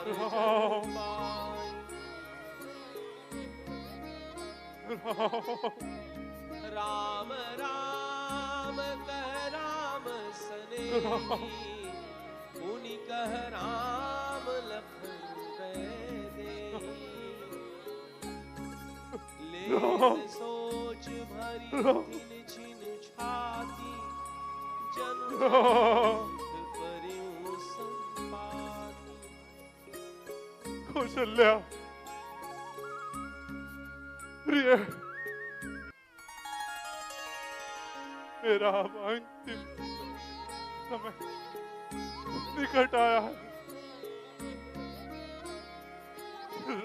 राम राम राम कह राम सनेही, मुनि कह राम लखन देही। लेत सोच भरी तिन छिन छाती, जनु परिउ संपाति। कौशल्या प्रिय, मेरा अब अंतिम समय निकट आया है।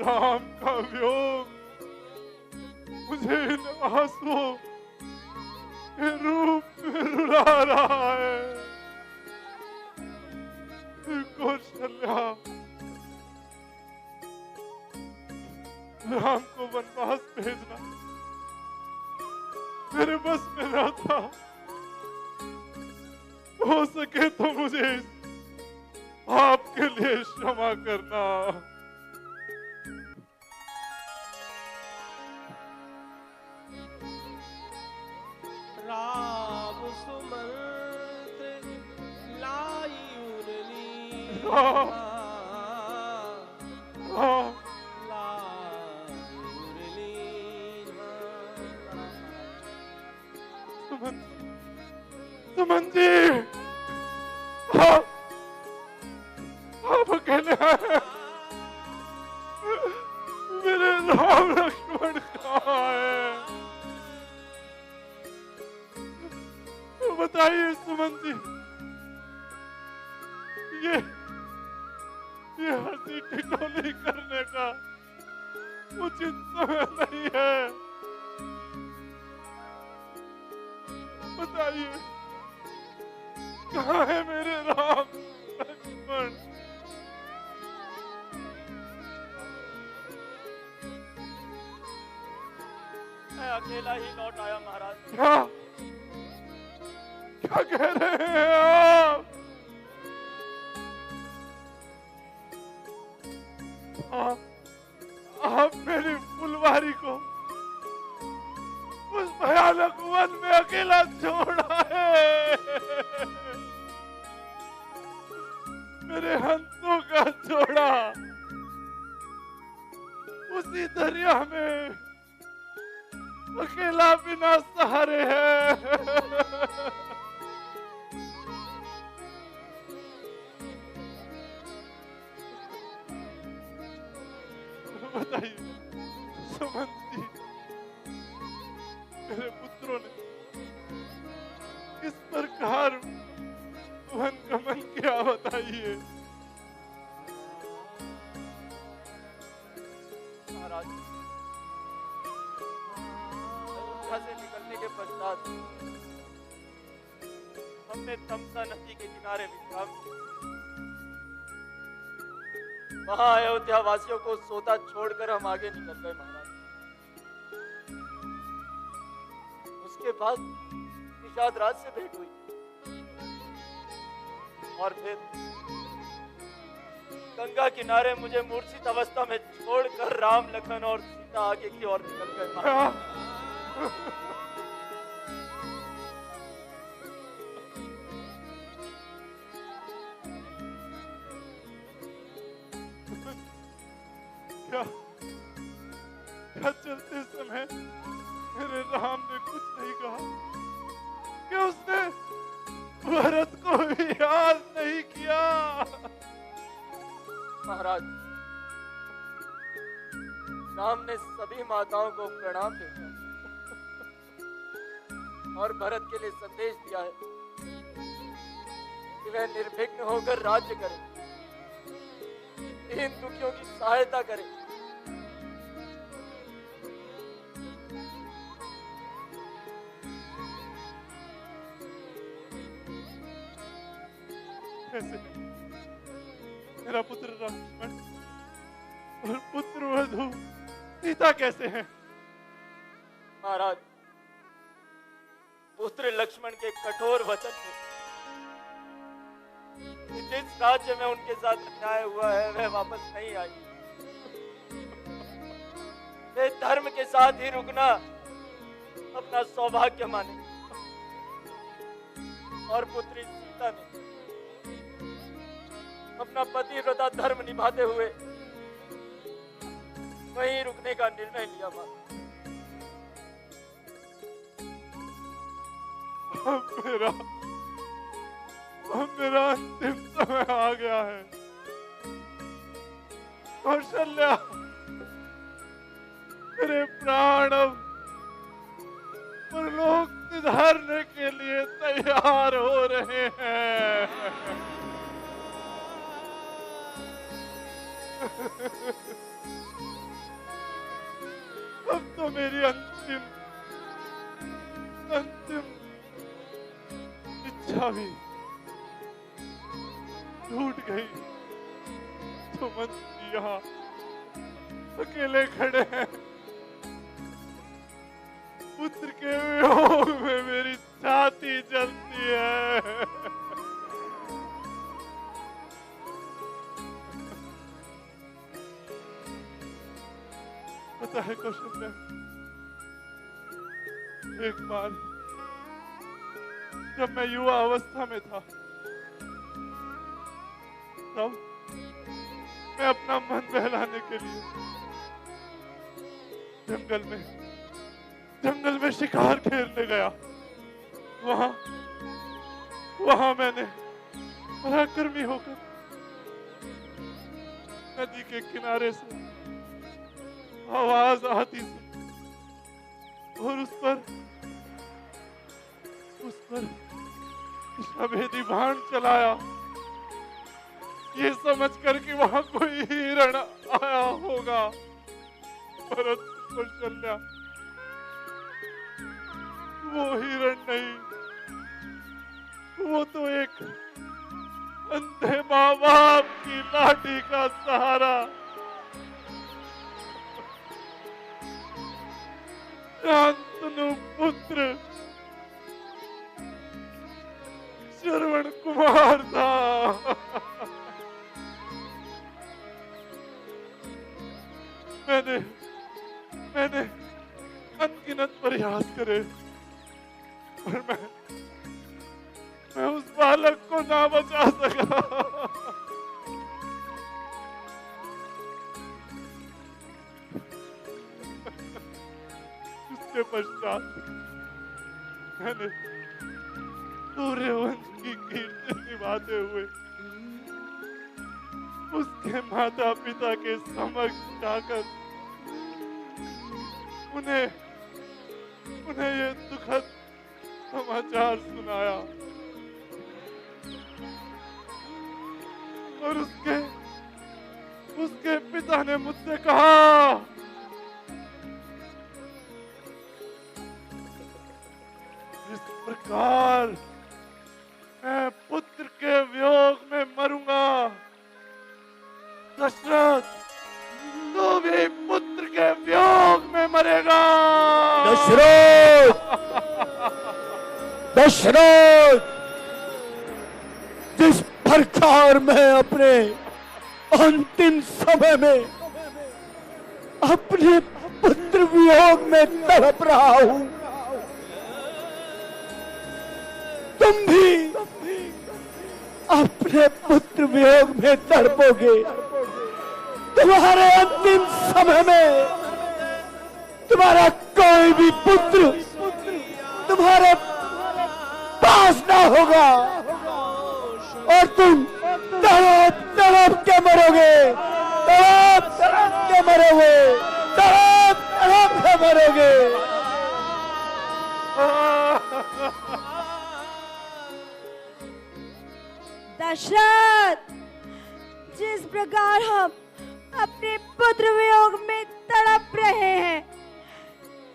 राम का वियोग मुझे इन आंसुओं के रूप में रुला रहा है। कौशल्या, राम को वनवास भेजना मेरे बस में न था। हो सके तो मुझे आपके लिए क्षमा करना। राम सुमंत्र लाई उरली, सुमन जी, आप अकेले हैं? मेरे राम लक्ष्मण कहाँ है? बताइए सुमन जी, ये हंसी ठिठोली करने का उचित समय नहीं है। बताइए कहाँ है मेरे राम लक्ष्मण? मैं अकेला ही लौट आया महाराज। क्या क्या कह रहे हैं आप? आप मेरी फुलवारी को उस भयानक वन में अकेला छोड़ा है। मेरे हंसों का छोड़ा उसी दरिया में अकेला बिना सहारे है। बताइए सुमन जी, मेरे पुत्रों ने किस प्रकार वन गमन किया? बताइए। महाराज, अयोध्या से निकलने के पश्चात हमने तमसा नदी के किनारे विश्राम किया। वहां अयोध्या वासियों को सोता छोड़कर हम आगे निकल गए महाराज। उसके बाद निषाद राज से भेंट हुई और फिर गंगा किनारे मुझे मूर्छित अवस्था में छोड़कर राम लखन और सीता आगे की ओर निकल गए महाराज। क्या चलते समय मेरे राम ने कुछ नहीं कहा? क्या उसने भरत को भी याद नहीं किया? महाराज, राम ने सभी माताओं को प्रणाम भेजा और भरत के लिए संदेश दिया है कि वह निर्विघ्न होकर राज्य करे, दीन दुखियों की सहायता करे। कैसे मेरा पुत्र लक्ष्मण और पुत्र वधू सीता कैसे हैं? महाराज, पुत्र लक्ष्मण के कठोर वचन थे कि जिस जिस राज्य में उनके साथ अन्याय हुआ है वह वापस नहीं आई। वे धर्म के साथ ही रुकना अपना सौभाग्य माने और पुत्री सीता ने अपना पतिव्रता धर्म निभाते हुए वहीं रुकने का निर्णय लिया। मां, अब मेरा अंतिम समय आ गया है। कौशल्या, मेरे प्राण अब परलोक सिधारने के लिए तैयार हो रहे हैं। अब तो मेरी अंतिम इच्छा भी टूट गई। तो मंत्री यहाँ अकेले खड़े हैं। पुत्र के वियोग में मेरी छाती जलती है। पता है कौशल्या, एक बार जब मैं युवा अवस्था में था तब मैं अपना मन बहलाने के लिए जंगल में शिकार खेलने गया। वहां मैंने पराक्रमी होकर नदी के किनारे से आवाज आती सुनी और उस पर विषाभेदी बाण चलाया, ये समझकर कि वहां कोई हिरण आया होगा। परंतु कौशल्या, वो हिरण नहीं, वो तो एक अंधे माँ बाप की लाठी का सहारा शांतनु पुत्र श्रवण कुमार था। मैंने अनगिनत प्रयास करे पर मैं उस बालक को ना बचा सका। उसके पश्चात मैंने सूर्यवंश की कीर्ति निभाते हुए उसके माता पिता के समक्ष जाकर उन्हें ये दुखद समाचार सुनाया और उसके पिता ने मुझसे कहा, इस प्रकार मैं पुत्र के वियोग में मरूंगा। दशरथ, तू भी पुत्र के वियोग में मरेगा। दशरथ, जिस प्रकार मैं अपने अंतिम समय में अपने पुत्र वियोग में तड़प रहा हूं, तुम भी अपने पुत्र वियोग में तड़पोगे। तुम्हारे अंतिम समय में तुम्हारा कोई भी पुत्र तुम्हारे पास ना होगा और तुम तड़प तड़प के मरोगे, तड़प तड़प के मरोगे, तड़प तड़प के मरोगे। दशरथ, जिस प्रकार हम अपने पुत्र वियोग में तड़प रहे हैं,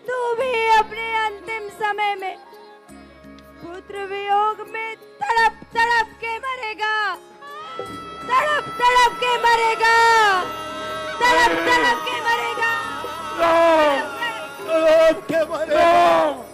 तू भी अपने अंतिम समय में पुत्र वियोग में तड़प तड़प के मरेगा, तड़प तड़प के मरेगा, तड़प तड़प के मरेगा, तड़प के मरेगा।